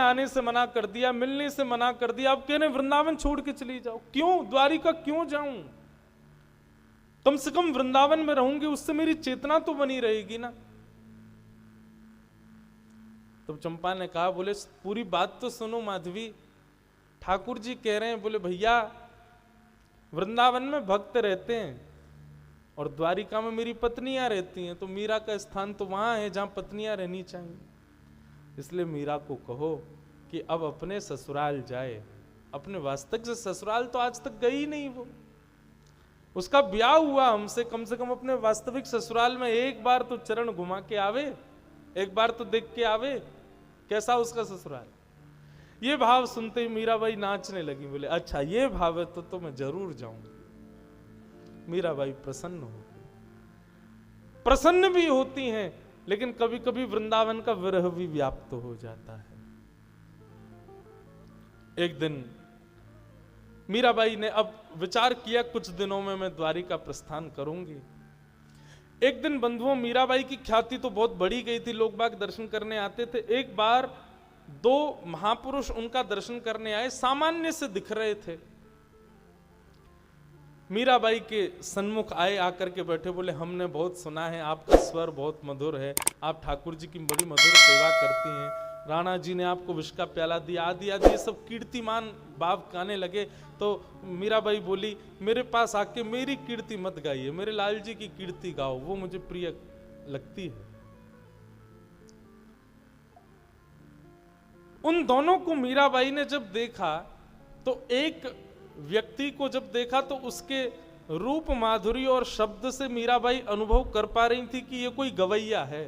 आने से मना कर दिया, मिलने से मना कर दिया, अब कह रहे वृंदावन छोड़ के चली जाओ। क्यों? द्वारिका क्यों जाऊं? कम से कम वृंदावन में रहूंगी, उससे मेरी चेतना तो बनी रहेगी ना। तो चंपा ने कहा, बोले पूरी बात तो सुनो माधवी, ठाकुर जी कह रहे हैं, बोले भैया वृंदावन में भक्त रहते हैं और द्वारिका में मेरी पत्नियां रहती हैं, तो मीरा का स्थान तो वहां है जहां पत्नियां रहनी चाहिए। इसलिए मीरा को कहो कि अब अपने ससुराल जाए। अपने वास्तविक से ससुराल तो आज तक गई नहीं, वो उसका ब्याह हुआ हमसे, कम से कम अपने वास्तविक ससुराल में एक बार तो चरण घुमा के आवे, एक बार तो देख के आवे कैसा उसका ससुराल। ये भाव सुनते ही मीराबाई नाचने लगी, बोले अच्छा ये भाव है तो मैं जरूर जाऊंगी। मीराबाई प्रसन्न हो गई। प्रसन्न भी होती हैं, लेकिन कभी कभी वृंदावन का विरह भी व्याप्त हो जाता है। एक दिन मीराबाई ने अब विचार किया, कुछ दिनों में मैं द्वारिका प्रस्थान करूंगी। एक दिन बंधुओं, मीराबाई की ख्याति तो बहुत बढ़ी गई थी, लोग बाग दर्शन करने आते थे। एक बार दो महापुरुष उनका दर्शन करने आए, सामान्य से दिख रहे थे। मीराबाई के सन्मुख आए, आकर के बैठे, बोले हमने बहुत सुना है आपका स्वर बहुत मधुर है, आप ठाकुर जी की बड़ी मधुर सेवा करती हैं, राणा जी ने आपको विष का प्याला दिया, आदि आदि ये सब कीर्तिमान भाव गाने लगे। तो मीराबाई बोली, मेरे पास आके मेरी कीर्ति मत गाइए, मेरे लाल जी की कीर्ति गाओ, वो मुझे प्रिय लगती है। उन दोनों को मीराबाई ने जब देखा, तो एक व्यक्ति को जब देखा तो उसके रूप माधुरी और शब्द से मीराबाई अनुभव कर पा रही थी कि ये कोई गवैया है।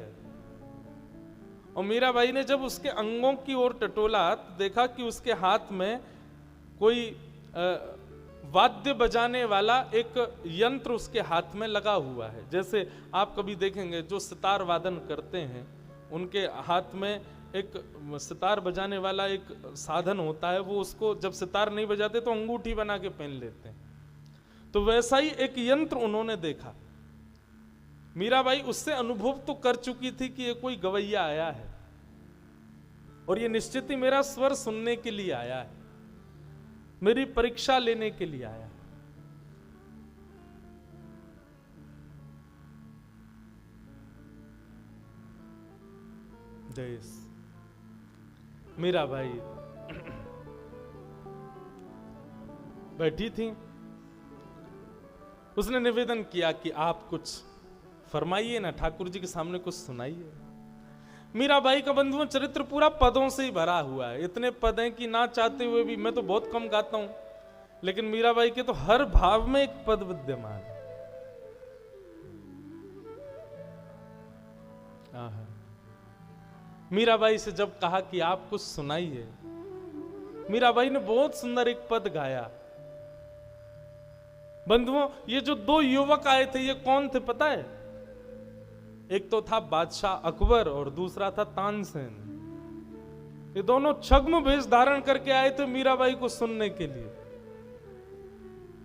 और मीराबाई ने जब उसके अंगों की ओर टटोला तो देखा कि उसके हाथ में कोई वाद्य बजाने वाला एक यंत्र उसके हाथ में लगा हुआ है। जैसे आप कभी देखेंगे जो सितार वादन करते हैं, उनके हाथ में एक सितार बजाने वाला एक साधन होता है, वो उसको जब सितार नहीं बजाते तो अंगूठी बना के पहन लेते हैं। तो वैसा ही एक यंत्र उन्होंने देखा। मीराबाई उससे अनुभव तो कर चुकी थी कि ये कोई गवैया आया है और ये निश्चित ही मेरा स्वर सुनने के लिए आया है, मेरी परीक्षा लेने के लिए आया है। देश मीराबाई बैठी थी, उसने निवेदन किया कि आप कुछ फरमाइए ना, ठाकुर जी के सामने कुछ सुनाइए। मीराबाई का बंधुओं चरित्र पूरा पदों से ही भरा हुआ है। इतने पद हैं कि ना चाहते हुए भी, मैं तो बहुत कम गाता हूं, लेकिन मीराबाई के तो हर भाव में एक पद विद्यमान है। मीराबाई से जब कहा कि आप कुछ सुनाइए, मीराबाई ने बहुत सुंदर एक पद गाया। बंधुओं, ये जो दो युवक आए थे, ये कौन थे पता है? एक तो था बादशाह अकबर और दूसरा था तानसेन। ये दोनों छद्म वेश धारण करके आए थे मीराबाई को सुनने के लिए।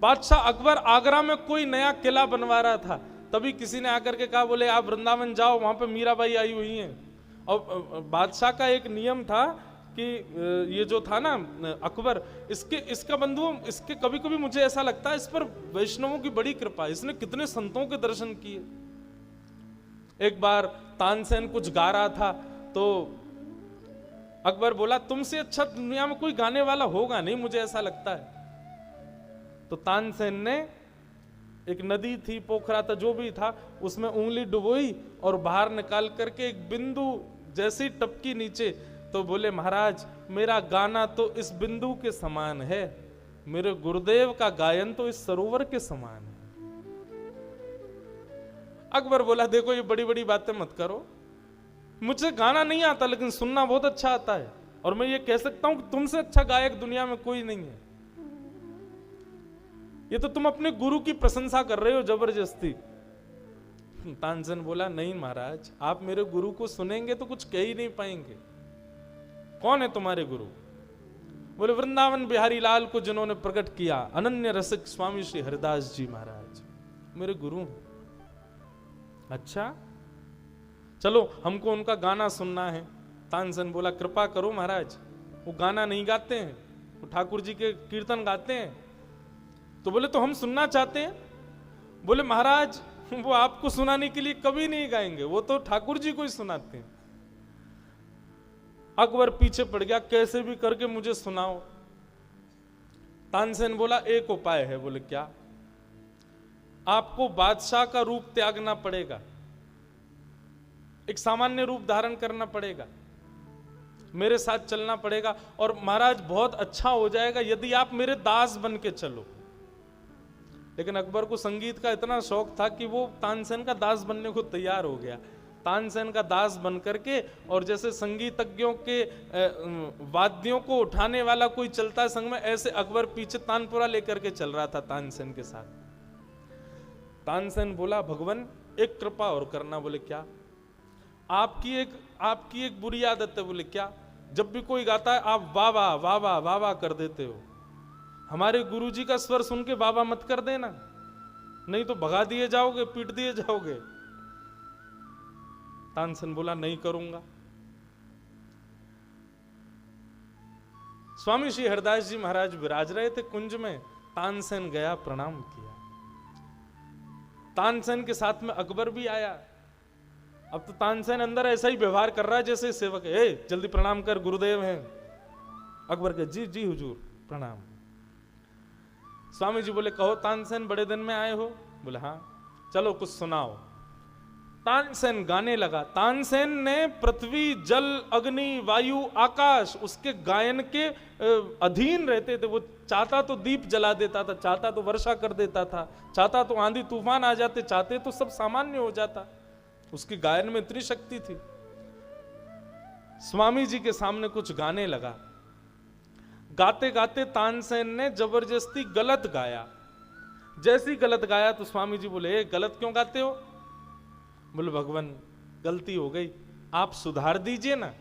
बादशाह अकबर आगरा में कोई नया किला बनवा रहा था, तभी किसी ने आकर के कहा, बोले आप वृंदावन जाओ, वहां पे मीराबाई आई हुई हैं। और बादशाह का एक नियम था कि ये जो था ना अकबर, इसका बंधुओं, इसके कभी कभी मुझे ऐसा लगता है इस पर वैष्णवों की बड़ी कृपा, इसने कितने संतों के दर्शन किए। एक बार तानसेन कुछ गा रहा था तो अकबर बोला, तुमसे अच्छा दुनिया में कोई गाने वाला होगा नहीं, मुझे ऐसा लगता है। तो तानसेन ने एक नदी थी, पोखरा था, जो भी था, उसमें उंगली डुबोई और बाहर निकाल करके एक बिंदु जैसी टपकी नीचे, तो बोले महाराज मेरा गाना तो इस बिंदु के समान है, मेरे गुरुदेव का गायन तो इस सरोवर के समान है। अकबर बोला, देखो ये बड़ी बड़ी बातें मत करो, मुझे गाना नहीं आता लेकिन सुनना बहुत अच्छा आता है, और मैं ये कह सकता हूं कि तुमसे अच्छा गायक दुनिया में कोई नहीं है। ये तो तुम अपने गुरु की प्रशंसा कर रहे हो जबरदस्ती। तानसेन बोला, नहीं महाराज, आप मेरे गुरु को सुनेंगे तो कुछ कह ही नहीं पाएंगे। कौन है तुम्हारे गुरु? बोले वृंदावन बिहारी लाल को जिन्होंने प्रकट किया, अनन्य रसिक स्वामी श्री हरिदास जी महाराज। मेरे गुरु हैं। अच्छा, चलो हमको उनका गाना सुनना है। तानसेन बोला कृपा करो महाराज, वो गाना नहीं गाते हैं, वो ठाकुर जी के कीर्तन गाते हैं। तो बोले तो हम सुनना चाहते हैं। बोले महाराज वो आपको सुनाने के लिए कभी नहीं गाएंगे, वो तो ठाकुर जी को ही सुनाते हैं। अकबर पीछे पड़ गया, कैसे भी करके मुझे सुनाओ। तानसेन बोला एक उपाय है। बोले क्या? आपको बादशाह का रूप त्यागना पड़ेगा, एक सामान्य रूप धारण करना पड़ेगा, मेरे साथ चलना पड़ेगा, और महाराज बहुत अच्छा हो जाएगा यदि आप मेरे दास बन के चलो। लेकिन अकबर को संगीत का इतना शौक था कि वो तानसेन का दास बनने को तैयार हो गया। तानसेन का दास बन करके, और जैसे संगीतज्ञों के वाद्यों को उठाने वाला कोई चलता है संग में, ऐसे अकबर पीछे तानपुरा लेकर के चल रहा था तानसेन के साथ। तानसेन बोला भगवान एक कृपा और करना। बोले क्या? आपकी एक बुरी आदत है। बोले क्या? जब भी कोई गाता है आप वाह वाह वाह वाह वाह वाह कर देते हो। हमारे गुरुजी का स्वर सुन के वाह वाह मत कर देना, नहीं तो भगा दिए जाओगे, पीट दिए जाओगे। तानसेन बोला नहीं करूंगा। स्वामी श्री हरदास जी महाराज विराज रहे थे कुंज में। तानसेन गया, प्रणाम किया। तानसेन के साथ में अकबर भी आया। अब तो तानसेन अंदर ऐसा ही व्यवहार कर रहा है जैसे सेवक है, जल्दी प्रणाम कर, गुरुदेव हैं। अकबर के जी जी हुजूर प्रणाम। स्वामी जी बोले कहो तानसेन बड़े दिन में आए हो? बोले हाँ। चलो कुछ सुनाओ। तानसेन गाने लगा। तानसेन ने पृथ्वी, जल, अग्नि, वायु, आकाश उसके गायन के अधीन रहते थे। वो चाहता तो दीप जला देता था, चाहता तो वर्षा कर देता था, चाहता तो आंधी तूफान आ जाते, चाहते तो सब सामान्य हो जाता। उसकी गायन में इतनी शक्ति थी। स्वामी जी के सामने कुछ गाने लगा। गाते गाते तानसेन ने जबरदस्ती गलत गाया। जैसी गलत गाया तो स्वामी जी बोले गलत क्यों गाते हो? बोले भगवान गलती हो गई, आप सुधार दीजिए ना,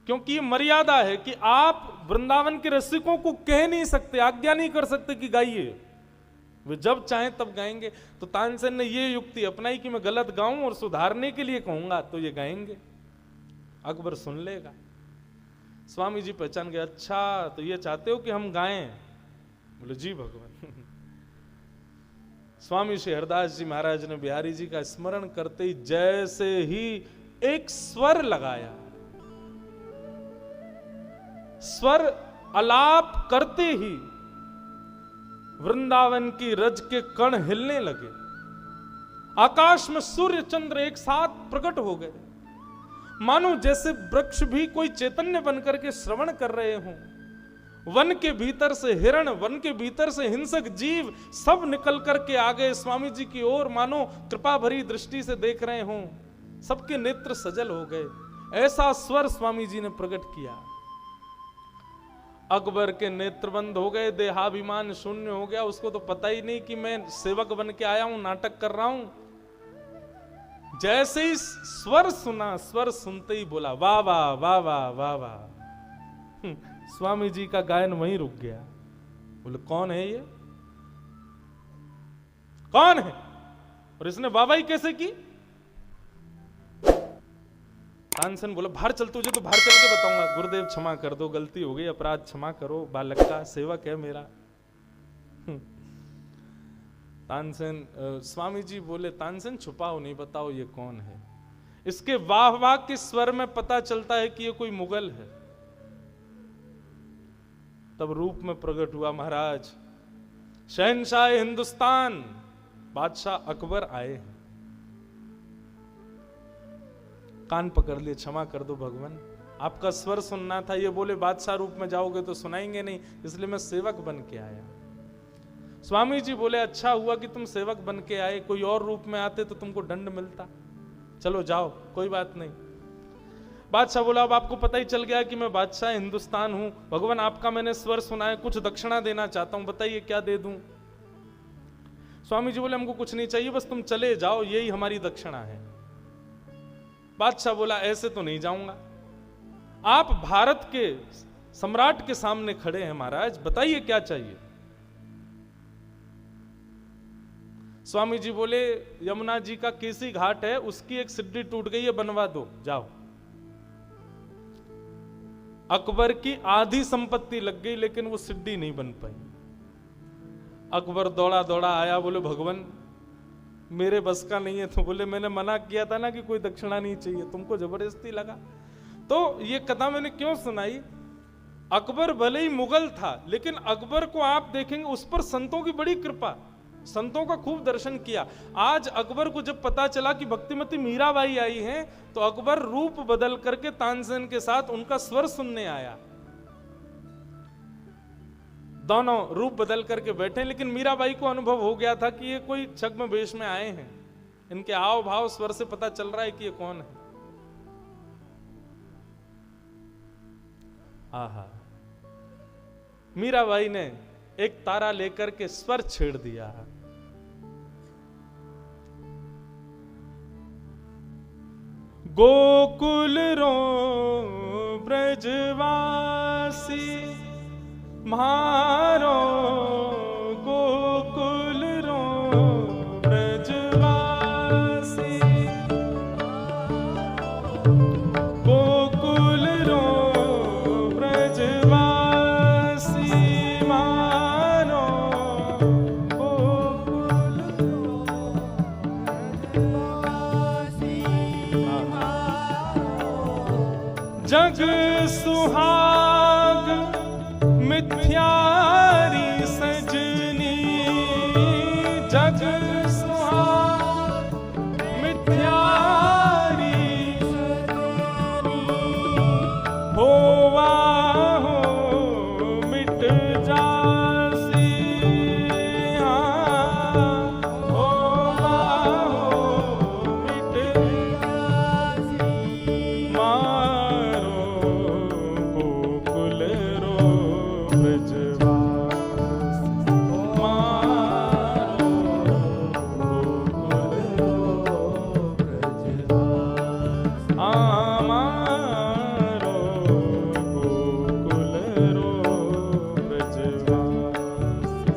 क्योंकि ये मर्यादा है कि आप वृंदावन के रसिकों को कह नहीं सकते, आज्ञा नहीं कर सकते कि गाइए, वे जब चाहें तब गाएंगे। तो तानसेन ने ये युक्ति अपनाई कि मैं गलत गाऊं और सुधारने के लिए कहूंगा तो ये गाएंगे, अकबर सुन लेगा। स्वामी जी पहचान गए, अच्छा तो ये चाहते हो कि हम गाएं? बोले जी भगवान। स्वामी श्री हरदास जी महाराज ने बिहारी जी का स्मरण करते ही जैसे ही एक स्वर लगाया, स्वर अलाप करते ही वृंदावन की रज के कण हिलने लगे। आकाश में सूर्य चंद्र एक साथ प्रकट हो गए, मानो जैसे वृक्ष भी कोई चैतन्य बनकर के श्रवण कर रहे हों। वन के भीतर से हिरण, वन के भीतर से हिंसक जीव सब निकल करके आ गए स्वामी जी की ओर, मानो कृपा भरी दृष्टि से देख रहे हों। सबके नेत्र सजल हो गए। ऐसा स्वर स्वामी जी ने प्रकट किया। अकबर के नेत्र बंद हो गए, देहाभिमान शून्य हो गया। उसको तो पता ही नहीं कि मैं सेवक बन के आया हूं, नाटक कर रहा हूं। जैसे ही स्वर सुना, स्वर सुनते ही बोला वाह वाह वाह वाह वाह वाह। स्वामी जी का गायन वहीं रुक गया। बोले कौन है ये, कौन है, और इसने वाहवाही कैसे की? तानसेन बोला बाहर चल, तुझे तो बाहर चल के बताऊंगा। गुरुदेव क्षमा कर दो, गलती हो गई, अपराध क्षमा करो, बालक का सेवक है मेरा। तानसेन स्वामी जी बोले तानसेन छुपाओ नहीं, बताओ ये कौन है। इसके वाह वाह के स्वर में पता चलता है कि ये कोई मुगल है। तब रूप में प्रकट हुआ महाराज, शहंशाह हिंदुस्तान बादशाह अकबर आए हैं। कान पकड़ लिए, क्षमा कर दो भगवान, आपका स्वर सुनना था। ये बोले बादशाह रूप में जाओगे तो सुनाएंगे नहीं, इसलिए मैं सेवक बन के आया। स्वामी जी बोले अच्छा हुआ कि तुम सेवक बन के आए, कोई और रूप में आते तो तुमको दंड मिलता। चलो जाओ, कोई बात नहीं। बादशाह बोला अब आपको पता ही चल गया कि मैं बादशाह हिंदुस्तान हूं। भगवान आपका मैंने स्वर सुना है, कुछ दक्षिणा देना चाहता हूं, बताइए क्या दे दूं? स्वामी जी बोले हमको कुछ नहीं चाहिए, बस तुम चले जाओ, यही हमारी दक्षिणा है। बादशाह बोला ऐसे तो नहीं जाऊंगा, आप भारत के सम्राट के सामने खड़े हैं महाराज, बताइए क्या चाहिए? स्वामी जी बोले यमुना जी का केसी घाट है, उसकी एक सिड्डी टूट गई है, बनवा दो, जाओ। अकबर की आधी संपत्ति लग गई लेकिन वो सिड्डी नहीं बन पाई। अकबर दौड़ा दौड़ा आया, बोले भगवान मेरे बस का नहीं है। तो बोले मैंने मना किया था ना कि कोई दक्षिणा नहीं चाहिए, तुमको जबरदस्ती लगा। तो ये कथा मैंने क्यों सुनाई, अकबर भले ही मुगल था लेकिन अकबर को आप देखेंगे उस पर संतों की बड़ी कृपा, संतों का खूब दर्शन किया। आज अकबर को जब पता चला कि भक्तिमती मीराबाई आई हैं तो अकबर रूप बदल करके तानसेन के साथ उनका स्वर सुनने आया। दोनों रूप बदल करके बैठे, लेकिन मीराबाई को अनुभव हो गया था कि ये कोई छद्म वेश में आए हैं, इनके हाव भाव स्वर से पता चल रहा है कि ये कौन है। आहा, मीराबाई ने एक तारा लेकर के स्वर छेड़ दिया। गोकुल रो ब्रजवासी मारो, गोकुल रो ब्रजवासी, गोकुल रो ब्रजवासी मारो, गोकुल रो ब्रजवासी मारो। जग सुहाग मिथ्यारी सजनी, जग सुहाग मिथ्यारी सजनी, होवा हो मिट जासी, होवा हो मिट जासी, मारो गोकुल रो ब्रजवासी, मारो गोकुल रो ब्रजवासी, मारो गोकुल रो ब्रजवासी।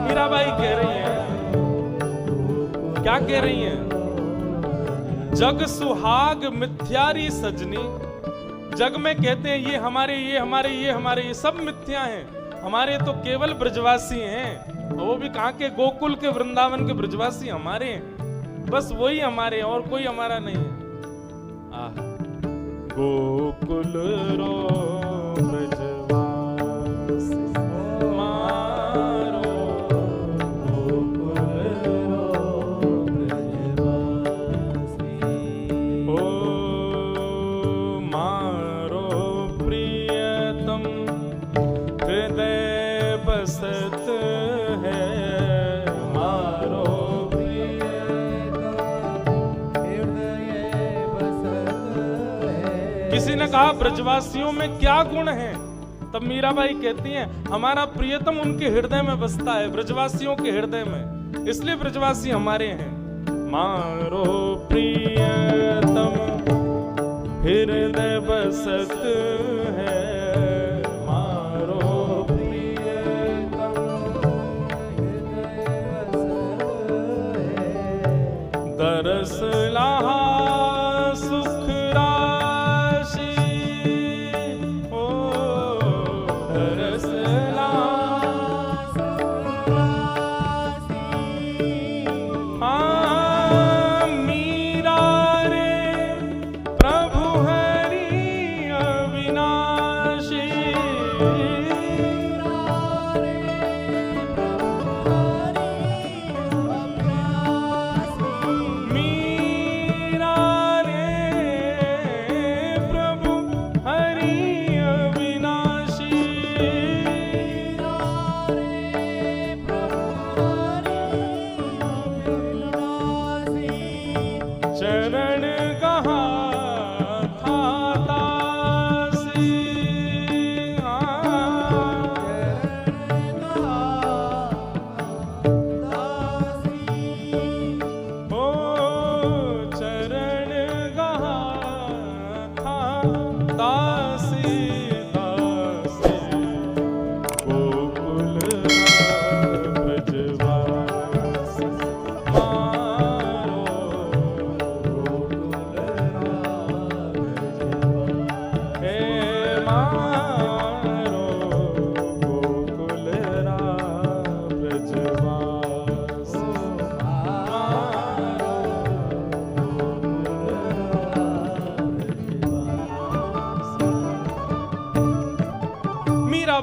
मीराबाई कह रही हैं, क्या कह रही हैं, जग सुहाग मिथ्यारी सजनी। जग में कहते हैं ये हमारे, ये हमारे, ये हमारे, ये सब मिथ्या हैं, हमारे तो केवल ब्रजवासी हैं। और वो भी कहाँ के, गोकुल के, वृंदावन के ब्रजवासी हमारे हैं, बस वही हमारे हैं और कोई हमारा नहीं है। गोकुल रो ब्रजवासी मारो, गोकुल रो ब्रजवासी, ओ मारो प्रियतम हृदय बसत है, मारो प्रियतम हृदय बसत है। किसी ने कहा ब्रजवासियों में क्या गुण है, तब मीराबाई कहती हैं हमारा प्रियतम उनके हृदय में बसता है, ब्रजवासियों के हृदय में, इसलिए ब्रजवासी हमारे हैं। मारो प्रियतम हृदय बसत है, मारो प्रियतम हृदय बसत है। दरस लहा सुख राशि, ओ दरस लहा सुख राशि, मीरा रे प्रभु हरि अविनाशी, मीरा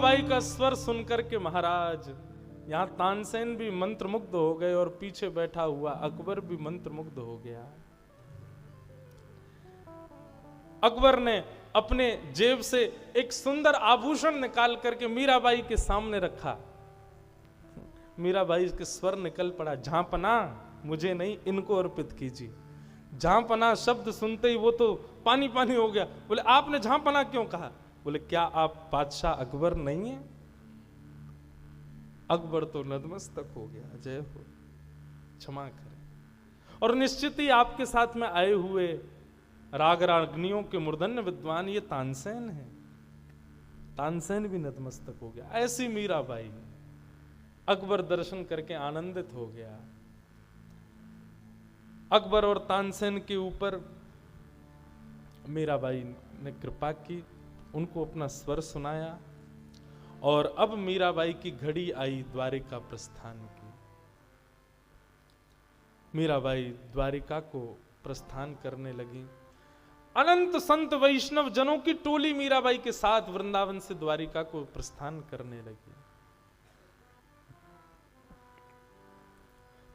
मीराबाई का स्वर सुनकर के महाराज, यहां तानसेन भी मंत्रमुग्ध हो गए और पीछे बैठा हुआ अकबर भी मंत्रमुग्ध हो गया। अकबर ने अपने जेब से एक सुंदर आभूषण निकाल करके मीराबाई के सामने रखा। मीराबाई के स्वर निकल पड़ा, झांपना मुझे नहीं, इनको अर्पित कीजिए। झांपना शब्द सुनते ही वो तो पानी पानी हो गया। बोले आपने झांपना क्यों कहा? बोले क्या आप बादशाह अकबर नहीं है? अकबर तो नतमस्तक हो गया, जय हो, क्षमा करें। और निश्चित ही आपके साथ में आए हुए राग रागनियों के मूर्धन्य विद्वान ये तानसेन है। तानसेन भी नतमस्तक हो गया। ऐसी मीराबाई। अकबर दर्शन करके आनंदित हो गया। अकबर और तानसेन के ऊपर मीराबाई ने कृपा की, उनको अपना स्वर सुनाया और अब मीराबाई की घड़ी आई द्वारिका प्रस्थान की। मीराबाई द्वारिका को प्रस्थान करने लगी। अनंत संत वैष्णव जनों की टोली मीराबाई के साथ वृंदावन से द्वारिका को प्रस्थान करने लगी।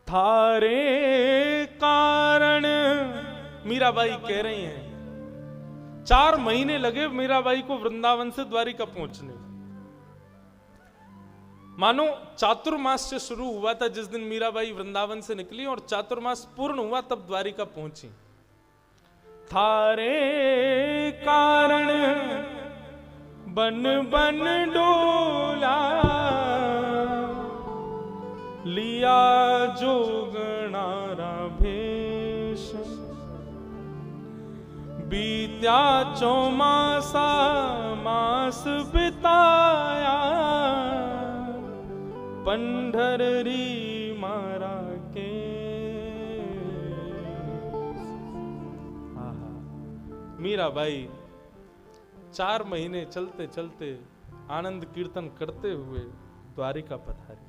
थारे कारण मीराबाई कह रही हैं, 4 महीने लगे मीराबाई को वृंदावन से द्वारिका पहुंचने। मानो चातुर्मास से शुरू हुआ था जिस दिन मीराबाई वृंदावन से निकली और चातुर्मास पूर्ण हुआ तब द्वारिका पहुंची। थारे कारण बन बन डोला, लिया जोगणारा भेष, बीत्या चौमासा मास बिताया, पंढरी मारा के। मीराबाई 4 महीने चलते चलते आनंद कीर्तन करते हुए द्वारिका पधारी।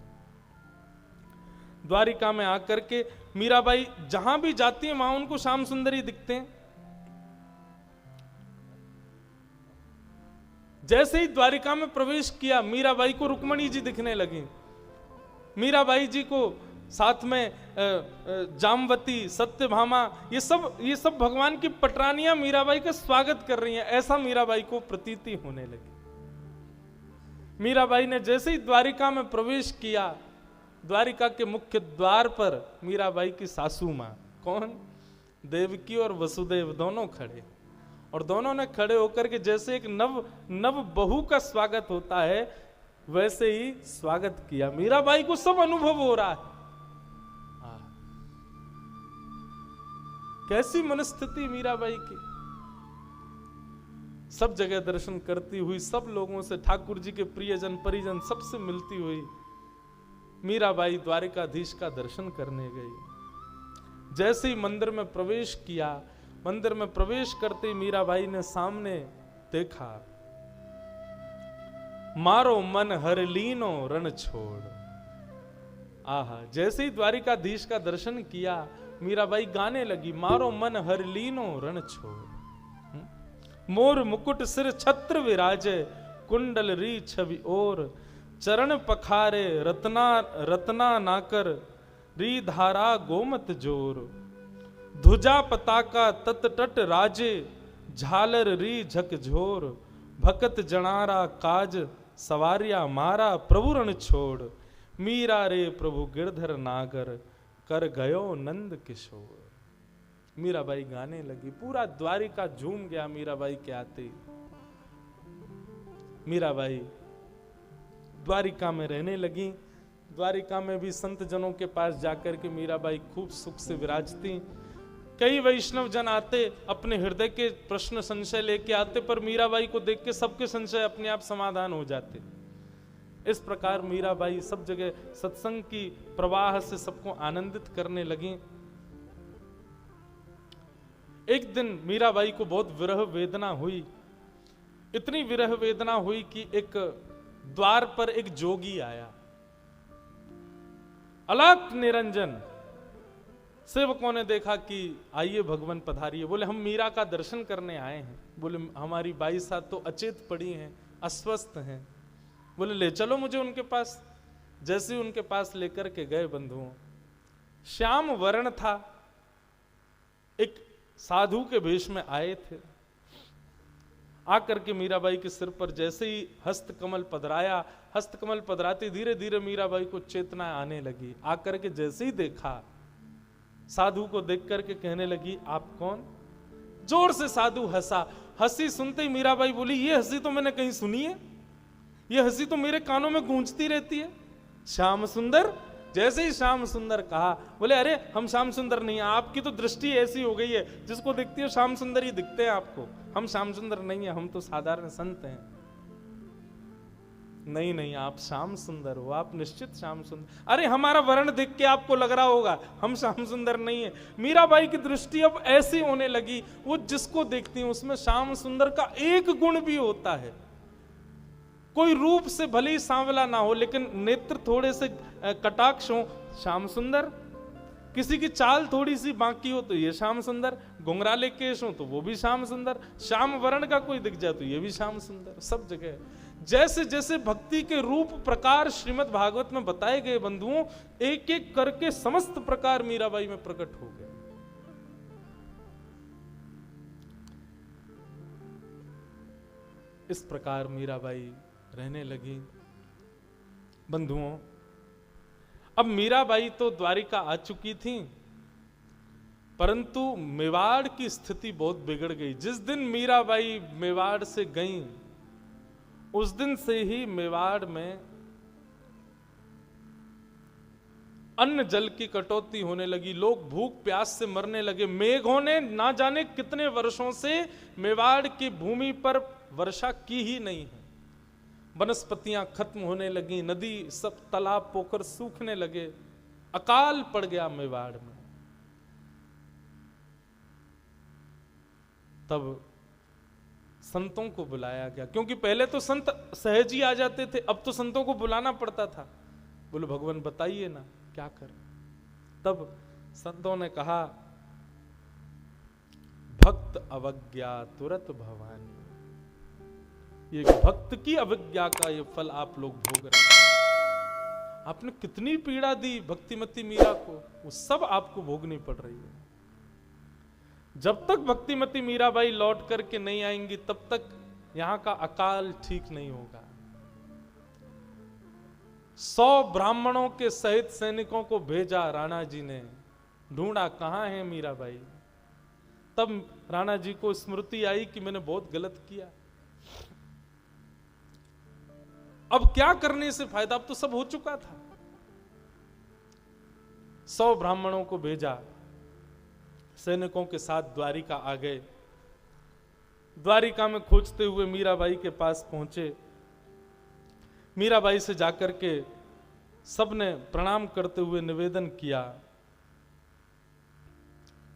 द्वारिका में आकर के मीराबाई जहां भी जाती है वहां उनको श्याम सुंदरी दिखते हैं। जैसे ही द्वारिका में प्रवेश किया मीराबाई को रुक्मणी जी दिखने लगी। मीराबाई जी को साथ में जामवती, सत्यभामा, ये सब भगवान की पटरानियां मीराबाई का स्वागत कर रही हैं। ऐसा मीराबाई को प्रतीति होने लगी। मीराबाई ने जैसे ही द्वारिका में प्रवेश किया, द्वारिका के मुख्य द्वार पर मीराबाई की सासू मां, कौन? देवकी और वसुदेव दोनों खड़े, और दोनों ने खड़े होकर के जैसे एक नव बहू का स्वागत होता है वैसे ही स्वागत किया। मीराबाई को सब अनुभव हो रहा है। कैसी मनस्थिति मीराबाई की। सब जगह दर्शन करती हुई, सब लोगों से, ठाकुर जी के प्रियजन परिजन सबसे मिलती हुई मीराबाई द्वारिकाधीश का दर्शन करने गई। जैसे ही मंदिर में प्रवेश किया, मंदिर में प्रवेश करते ही मीराबाई ने सामने देखा, मारो मन हर लीनो रण छोड़। आहा, जैसे ही द्वारिकाधीश का दर्शन किया मीराबाई गाने लगी, मारो मन हर लीनो रण छोड़, मोर मुकुट सिर छत्र विराजे, कुंडल री छवि और, चरण पखारे रत्ना नाकर, री धारा गोमत जोर, ध्वजा पताका तट राजे, झालर री झकझोर, भकत जनारा काज सवारिया मारा, प्रभु रण छोड़, मीरा रे प्रभु गिरधर नागर, कर गयो नंद किशोर। मीराबाई गाने लगी। पूरा द्वारिका झूम गया मीराबाई के आते। मीराबाई द्वारिका में रहने लगी। द्वारिका में भी संत जनों के पास जाकर के मीराबाई खूब सुख से विराजती। कई वैष्णव जन आते, अपने हृदय के प्रश्न संशय लेके आते, पर मीराबाई को देख के सबके संशय अपने आप समाधान हो जाते। इस प्रकार मीराबाई सब जगह सत्संग की प्रवाह से सबको आनंदित करने लगी। एक दिन मीराबाई को बहुत विरह वेदना हुई। इतनी विरह वेदना हुई कि एक द्वार पर एक जोगी आया। अलख निरंजन सेवकों ने देखा कि आइए भगवान पधारिए। बोले हम मीरा का दर्शन करने आए हैं। बोले हमारी बाई साहब तो अचेत पड़ी हैं, अस्वस्थ हैं। बोले ले चलो मुझे उनके पास। जैसे ही उनके पास लेकर के गए बंधुओं, श्याम वर्ण था, एक साधु के वेश में आए थे। आकर के मीराबाई के सिर पर जैसे ही हस्तकमल पधराया, हस्तकमल पधराते धीरे धीरे मीराबाई को चेतना आने लगी। आकर के जैसे ही देखा, साधु को देख करके कहने लगी आप कौन? जोर से साधु हंसा। हंसी सुनते ही मीराबाई बोली ये हंसी तो मैंने कहीं सुनी है, ये हंसी तो मेरे कानों में गूंजती रहती है। श्याम सुंदर। जैसे ही श्याम सुंदर कहा, बोले अरे हम श्याम सुंदर नहीं है, आपकी तो दृष्टि ऐसी हो गई है, जिसको देखती है श्याम सुंदर ही दिखते हैं आपको। हम श्याम सुंदर नहीं है, हम तो साधारण संत हैं। नहीं नहीं, आप श्याम सुंदर हो, आप निश्चित श्याम सुंदर। अरे हमारा वर्ण देख के आपको लग रहा होगा हम श्याम सुंदर नहीं है। मीराबाई की दृष्टि अब ऐसी होने लगी, वो जिसको देखती है उसमें श्याम सुंदर का एक गुण भी होता है। कोई रूप से भले ही सांवला ना हो, लेकिन नेत्र थोड़े से कटाक्ष हो, श्याम सुंदर। किसी की चाल थोड़ी सी बाकी हो तो ये श्याम सुंदर, घुंघराले केश हो तो वो भी श्याम सुंदर, श्याम वर्ण का कोई दिख जाए तो ये भी श्याम सुंदर। सब जगह जैसे जैसे भक्ति के रूप प्रकार श्रीमद् भागवत में बताए गए बंधुओं, एक एक करके समस्त प्रकार मीराबाई में प्रकट हो गए। इस प्रकार मीराबाई रहने लगी बंधुओं। अब मीराबाई तो द्वारिका आ चुकी थी, परंतु मेवाड़ की स्थिति बहुत बिगड़ गई। जिस दिन मीराबाई मेवाड़ से गईं, उस दिन से ही मेवाड़ में अन्न जल की कटौती होने लगी, लोग भूख प्यास से मरने लगे। मेघों ने ना जाने कितने वर्षों से मेवाड़ की भूमि पर वर्षा की ही नहीं है। वनस्पतियां खत्म होने लगी, नदी सब तालाब पोखर सूखने लगे, अकाल पड़ गया मेवाड़ में। तब संतों को बुलाया गया, क्योंकि पहले तो संत सहज ही आ जाते थे, अब तो संतों को बुलाना पड़ता था। बोले भगवान बताइए ना क्या करें। तब संतों ने कहा भक्त अवज्ञा तुरत भवानी। ये भक्त की अवज्ञा का ये फल आप लोग भोग रहे हैं। आपने कितनी पीड़ा दी भक्तिमती मीरा को, वो सब आपको भोगनी पड़ रही है। जब तक भक्तिमती मीराबाई लौट करके नहीं आएंगी, तब तक यहां का अकाल ठीक नहीं होगा। 100 ब्राह्मणों के सहित सैनिकों को भेजा राणा जी ने, ढूंढा कहां है मीराबाई। तब राणा जी को स्मृति आई कि मैंने बहुत गलत किया, अब क्या करने से फायदा, अब तो सब हो चुका था। 100 ब्राह्मणों को भेजा, सैनिकों के साथ द्वारिका आ गए। द्वारिका में खोजते हुए मीराबाई के पास पहुंचे। मीराबाई से जाकर के सबने प्रणाम करते हुए निवेदन किया,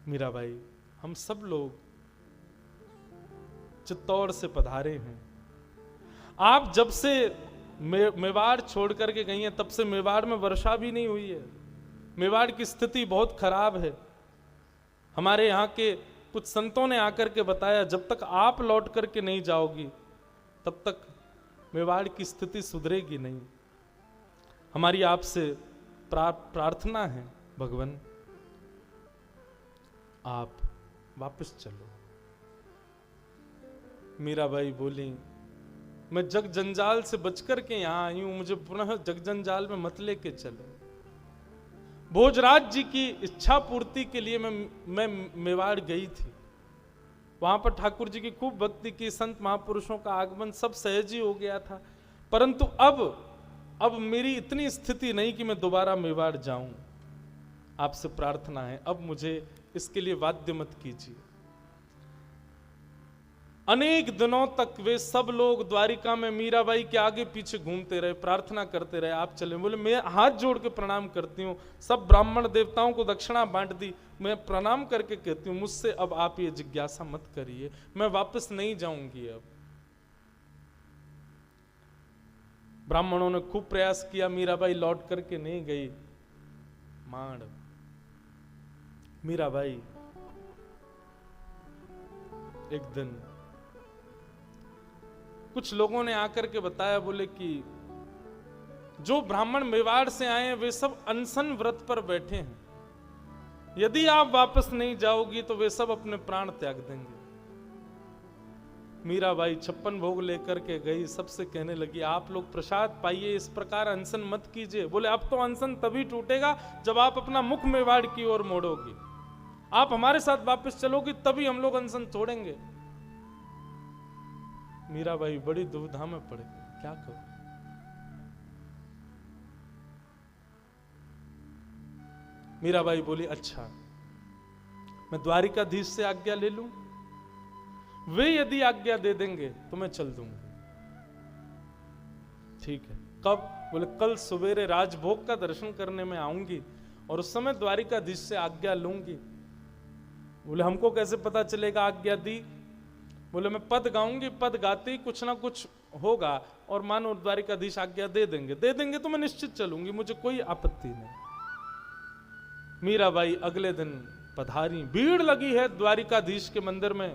मीराबाई हम सब लोग चित्तौड़ से पधारे हैं। आप जब से मेवाड़ छोड़ करके गई हैं, तब से मेवाड़ में वर्षा भी नहीं हुई है। मेवाड़ की स्थिति बहुत खराब है। हमारे यहाँ के कुछ संतों ने आकर के बताया, जब तक आप लौट करके नहीं जाओगी तब तक मेवाड़ की स्थिति सुधरेगी नहीं। हमारी आपसे प्रार्थना है भगवान, आप वापस चलो। मीराबाई बोली मैं जग जंजाल से बचकर के यहां आई हूं, मुझे पुनः जग जंजाल में मत लेके चलो। भोजराज जी की इच्छा पूर्ति के लिए मैं मेवाड़ गई थी। वहां पर ठाकुर जी की खूब भक्ति की, संत महापुरुषों का आगमन सब सहज ही हो गया था। परंतु अब मेरी इतनी स्थिति नहीं कि मैं दोबारा मेवाड़ जाऊं। आपसे प्रार्थना है, अब मुझे इसके लिए बाध्य मत कीजिए। अनेक दिनों तक वे सब लोग द्वारिका में मीराबाई के आगे पीछे घूमते रहे, प्रार्थना करते रहे आप चले। बोले मैं हाथ जोड़ के प्रणाम करती हूँ, सब ब्राह्मण देवताओं को दक्षिणा बांट दी, मैं प्रणाम करके कहती हूँ मुझसे अब आप ये जिज्ञासा मत करिए, मैं वापस नहीं जाऊंगी। अब ब्राह्मणों ने खूब प्रयास किया, मीराबाई लौट करके नहीं गई। मांड मीराबाई एक दिन कुछ लोगों ने आकर के बताया, बोले कि जो ब्राह्मण मेवाड़ से आए हैं वे सब अनशन व्रत पर बैठे हैं। यदि आप वापस नहीं जाओगी तो वे सब अपने प्राण त्याग देंगे। मीराबाई 56 भोग लेकर के गई, सबसे कहने लगी आप लोग प्रसाद पाइए, इस प्रकार अनशन मत कीजिए। बोले अब तो अनशन तभी टूटेगा जब आप अपना मुख मेवाड़ की ओर मोड़ोगी, आप हमारे साथ वापस चलोगी तभी हम लोग अनशन छोड़ेंगे। मीराबाई बड़ी दुविधा में पड़ गई, क्या करूं। मीराबाई बोली अच्छा मैं द्वारिकाधीश से आज्ञा ले लूं, वे यदि आज्ञा दे देंगे तो मैं चल दूंगी। ठीक है, कब? बोले कल सवेरे राजभोग का दर्शन करने में आऊंगी और उस समय द्वारिकाधीश से आज्ञा लूंगी। बोले हमको कैसे पता चलेगा आज्ञा दी? बोले मैं पद गाऊंगी, पद गाते ही कुछ ना कुछ होगा और मानो द्वारिकाधीश आज्ञा दे देंगे तो मैं निश्चित चलूंगी, मुझे कोई आपत्ति नहीं। मीराबाई अगले दिन पधारी, भीड़ लगी है द्वारिकाधीश के मंदिर में,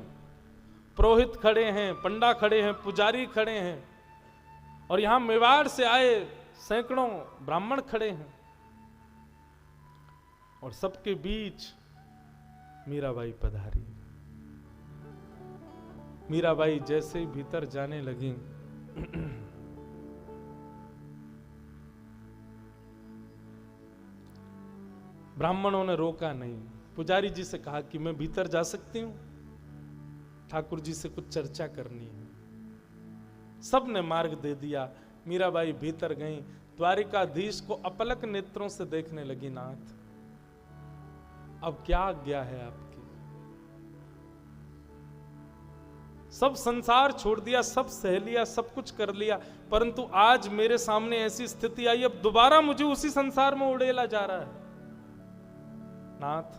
पुरोहित खड़े हैं, पंडा खड़े हैं, पुजारी खड़े हैं और यहां मेवाड़ से आए सैकड़ों ब्राह्मण खड़े हैं और सबके बीच मीराबाई पधारी। मीराबाई जैसे ही भीतर जाने लगी ब्राह्मणों ने रोका नहीं। पुजारी जी से कहा कि मैं भीतर जा सकती हूं, ठाकुर जी से कुछ चर्चा करनी है। सब ने मार्ग दे दिया। मीराबाई भीतर गई, द्वारिकाधीश को अपलक नेत्रों से देखने लगी। नाथ अब क्या आज्ञा है आपकी? सब संसार छोड़ दिया, सब सह लिया, सब कुछ कर लिया, परंतु आज मेरे सामने ऐसी स्थिति आई, अब दोबारा मुझे उसी संसार में उड़ेला जा रहा है। नाथ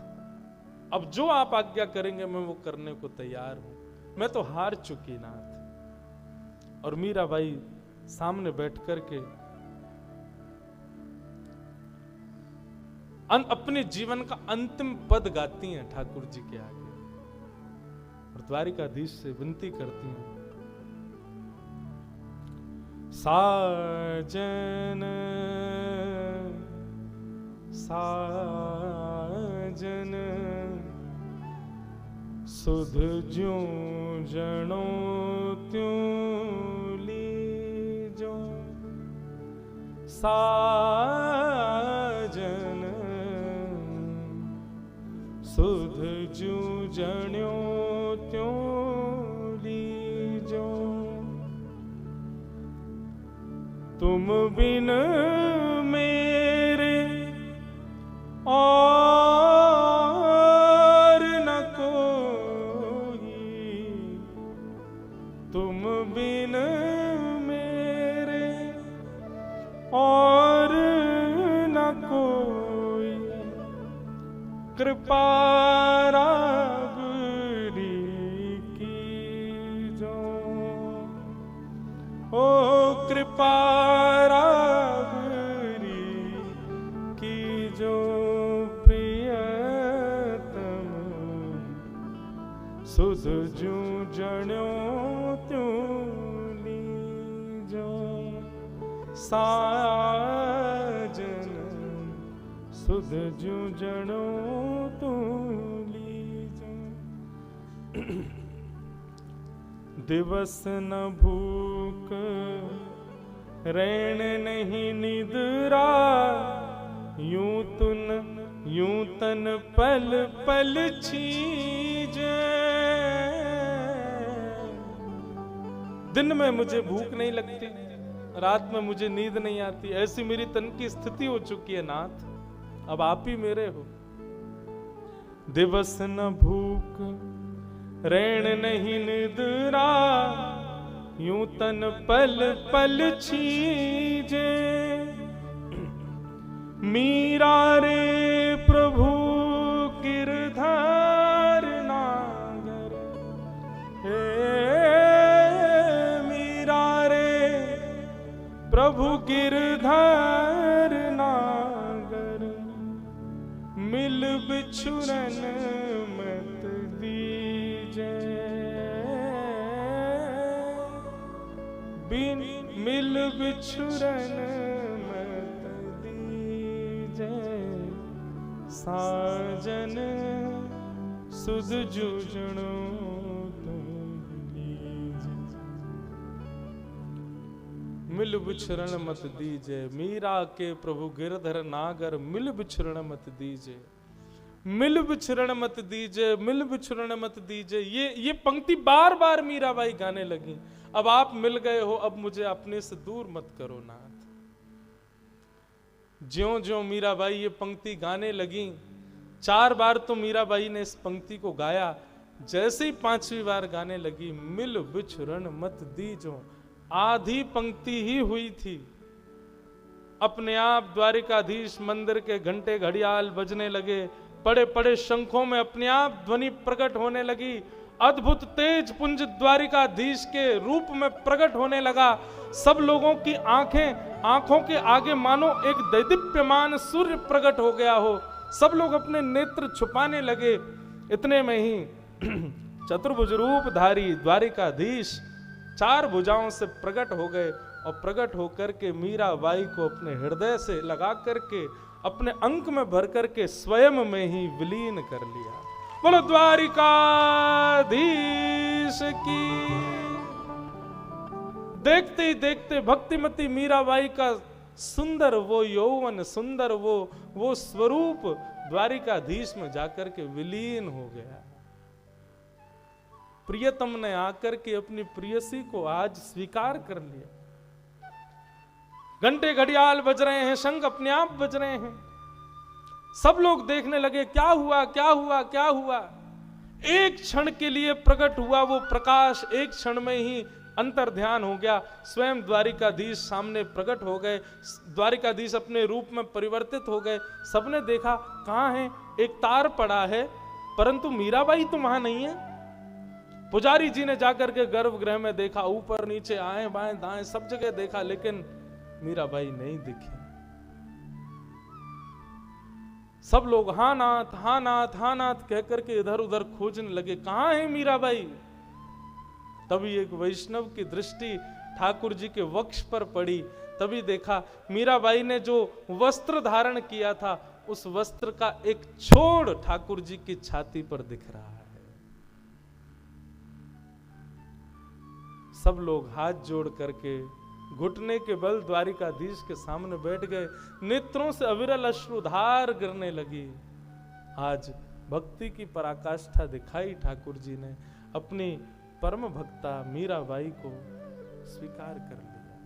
अब जो आप आज्ञा करेंगे मैं वो करने को तैयार हूं, मैं तो हार चुकी नाथ। और मीराबाई सामने बैठ करके अपने जीवन का अंतिम पद गाती हैं ठाकुर जी के आगे और द्वारिकाधीश से विनती करती हैं, साजन साजन सुध ज्यों जनो त्यों लीजो, साजन सुध ज्यों जनो त्यों लीजो, तुम बिन मेरे और न कोई, तुम बिन मेरे और न कोई, कृपा राबरी कीजो, ओ कृपा राबरी कीजो, प्रियतम सुध ज्यों जनो त्यों लीजो, साजन सुध ज्यों जनो त्यों लीजो। दिवस न भूख रैन नहीं निद्रा, यूं तन पल पल छीजे, दिन में मुझे भूख नहीं लगती, रात में मुझे नींद नहीं आती, ऐसी मेरी तन की स्थिति हो चुकी है नाथ, अब आप ही मेरे हो। दिवस न भूख रैन नहीं निद्रा, यूं तन पल पल छीजे, मीरा रे प्रभु गिरधर नागर, हे मीरा रे प्रभु गिरधर नागर, मिल बिछुरन मत दीजे, बिन मिल बिछुरन मत साजन सुध जूझणो मिल बिछरण मत दीजे, मीरा के प्रभु गिरधर नागर मिल बिछरण मत दीजे, मिल बिछरण मत दीजे, मिल बिछरण मत दीजे। ये पंक्ति बार बार मीराबाई गाने लगी। अब आप मिल गए हो, अब मुझे अपने से दूर मत करो नाथ। ज्यों ज्यों मीराबाई ये पंक्ति गाने लगी, 4 बार तो मीराबाई ने इस पंक्ति को गाया। जैसे ही 5वीं बार गाने लगी, मिल बिछरण मत दीजो, आधी पंक्ति ही हुई थी, अपने आप द्वारिकाधीश मंदिर के घंटे घड़ियाल बजने लगे, पड़े पड़े शंखों में अपने आप ध्वनि प्रकट होने लगी, अद्भुत तेज पुंज द्वारिकाधीश के रूप में प्रकट होने लगा। सब लोगों की आंखों के आगे मानो एक दैदीप्यमान सूर्य प्रकट हो गया हो। सब लोग अपने नेत्र छुपाने लगे। इतने में ही चतुर्भुज रूपधारी द्वारिकाधीश 4 भुजाओं से प्रकट हो गए और प्रकट होकर के मीराबाई को अपने हृदय से लगा करके अपने अंक में भर करके स्वयं में ही विलीन कर लिया। बोलो द्वारिकाधीश की। देखते ही देखते भक्तिमती मीराबाई का सुंदर वो यौवन, सुंदर वो स्वरूप द्वारिकाधीश में जाकर के विलीन हो गया। प्रियतम ने आकर के अपनी प्रियसी को आज स्वीकार कर लिया। घंटे घड़ियाल बज रहे हैं, शंख अपने आप बज रहे हैं। सब लोग देखने लगे क्या हुआ क्या हुआ क्या हुआ। एक क्षण के लिए प्रकट हुआ वो प्रकाश, एक क्षण में ही अंतर ध्यान हो गया। स्वयं द्वारिकाधीश सामने प्रकट हो गए, द्वारिकाधीश अपने रूप में परिवर्तित हो गए। सबने देखा कहां है, एक तार पड़ा है, परंतु मीराबाई तो वहां नहीं है। पुजारी जी ने जाकर के गर्भगृह में देखा, ऊपर नीचे आए बाएं दाएं सब जगह देखा, लेकिन मीराबाई नहीं दिखी। सब लोग हाँ नाथ हाँ नाथ हाँ नाथ कहकर के इधर उधर खोजने लगे, कहां है मीराबाई। तभी एक वैष्णव की दृष्टि ठाकुर जी के वक्ष पर पड़ी। तभी देखा मीराबाई ने जो वस्त्र धारण किया था, उस वस्त्र का एक छोड़ ठाकुर जी की छाती पर दिख रहा है। सब लोग हाथ जोड़ करके घुटने के बल द्वारिकाधीश के सामने बैठ गए। नेत्रों से अविरल अश्रुधार गिरने लगी। आज भक्ति की पराकाष्ठा दिखाई ठाकुर जी ने, अपनी परम भक्ता मीराबाई को स्वीकार कर लिया।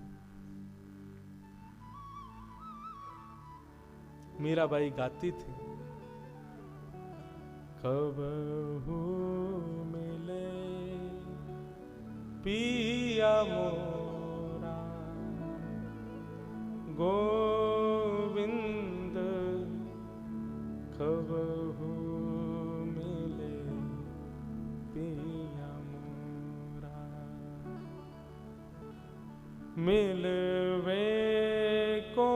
मीराबाई गाती थी, कबहू मिले पिया मोरा गोविंद, कबहू मिले पिया मोरा, मिलवे को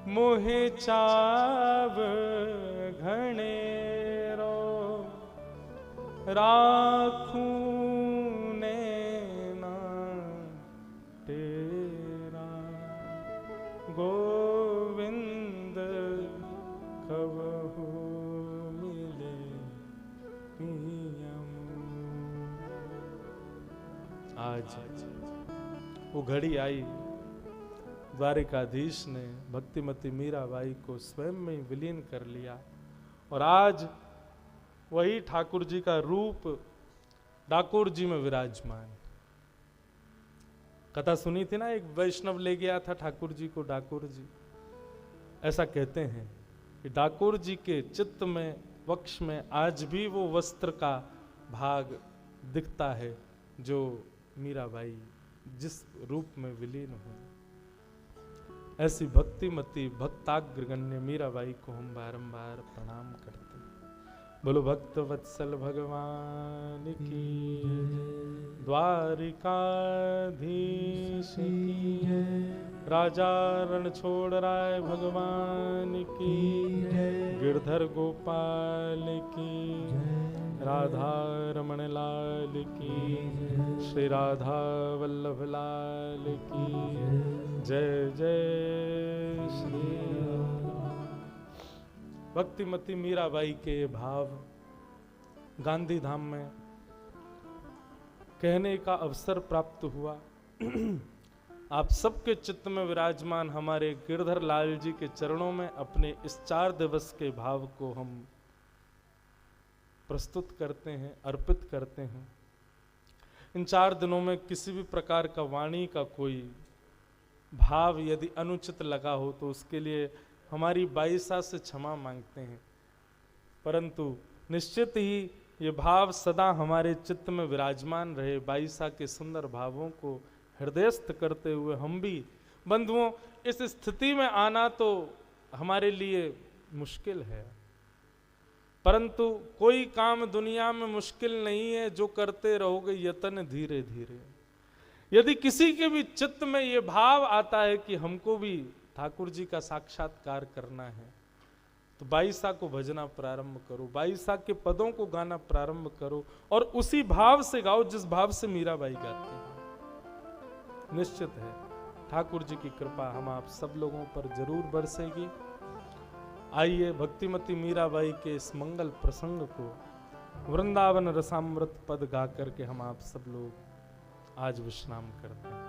मोहे चाव घनेरो, राखूं गोविंद, कबहू मिले पिया मोरा। आज वो घड़ी आई, द्वारिकाधीश ने भक्तिमती मीराबाई को स्वयं में विलीन कर लिया। और आज वही ठाकुर जी का रूप डाकोर जी में विराजमान। कथा सुनी थी ना, एक वैष्णव ले गया था ठाकुर जी को डाकोर जी। ऐसा कहते हैं कि डाकोर जी के चित्त में, वक्ष में आज भी वो वस्त्र का भाग दिखता है जो मीराबाई जिस रूप में विलीन हुई। ऐसी भक्तिमती भक्ताग्रगण्य मीराबाई को हम बारंबार प्रणाम करते हैं। बोलो भक्त वत्सल भगवान की, द्वारिकाधीश की, राजा रण छोड़ राय भगवान की, गिरधर गोपाल की, राधा रमण लाल की, श्री राधा वल्लभ लाल की जय जय श्री राम। भक्तिमती मीराबाई के ये भाव गांधी धाम में कहने का अवसर प्राप्त हुआ। आप सबके चित्त में विराजमान हमारे गिरधर लाल जी के चरणों में अपने इस 4 दिवस के भाव को हम प्रस्तुत करते हैं, अर्पित करते हैं। इन 4 दिनों में किसी भी प्रकार का वाणी का कोई भाव यदि अनुचित लगा हो तो उसके लिए हमारी बाईसा से क्षमा मांगते हैं, परंतु निश्चित ही ये भाव सदा हमारे चित्त में विराजमान रहे। बाईसा के सुंदर भावों को हृदयस्थ करते हुए हम भी बंधुओं, इस स्थिति में आना तो हमारे लिए मुश्किल है, परंतु कोई काम दुनिया में मुश्किल नहीं है जो करते रहोगे यतन धीरे धीरे। यदि किसी के भी चित्त में ये भाव आता है कि हमको भी ठाकुर जी का साक्षात्कार करना है, तो बाईसा को भजना प्रारंभ करो, बाईसा के पदों को गाना प्रारंभ करो और उसी भाव से गाओ जिस भाव से मीराबाई गाते हैं। निश्चित है ठाकुर जी की कृपा हम आप सब लोगों पर जरूर बरसेगी। आइए भक्तिमती मीराबाई के इस मंगल प्रसंग को वृंदावन रसामृत पद गा करके हम आप सब लोग आज विश्राम करते हैं।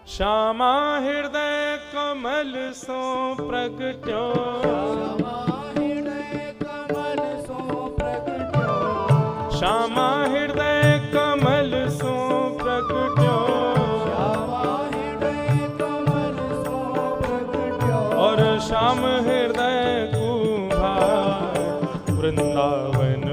श्यामा हृदय कमल सो प्रगट्यो, श्यामा हृदय कमल सो प्रगट्यो, और श्याम हृदय कुभार वृंदावन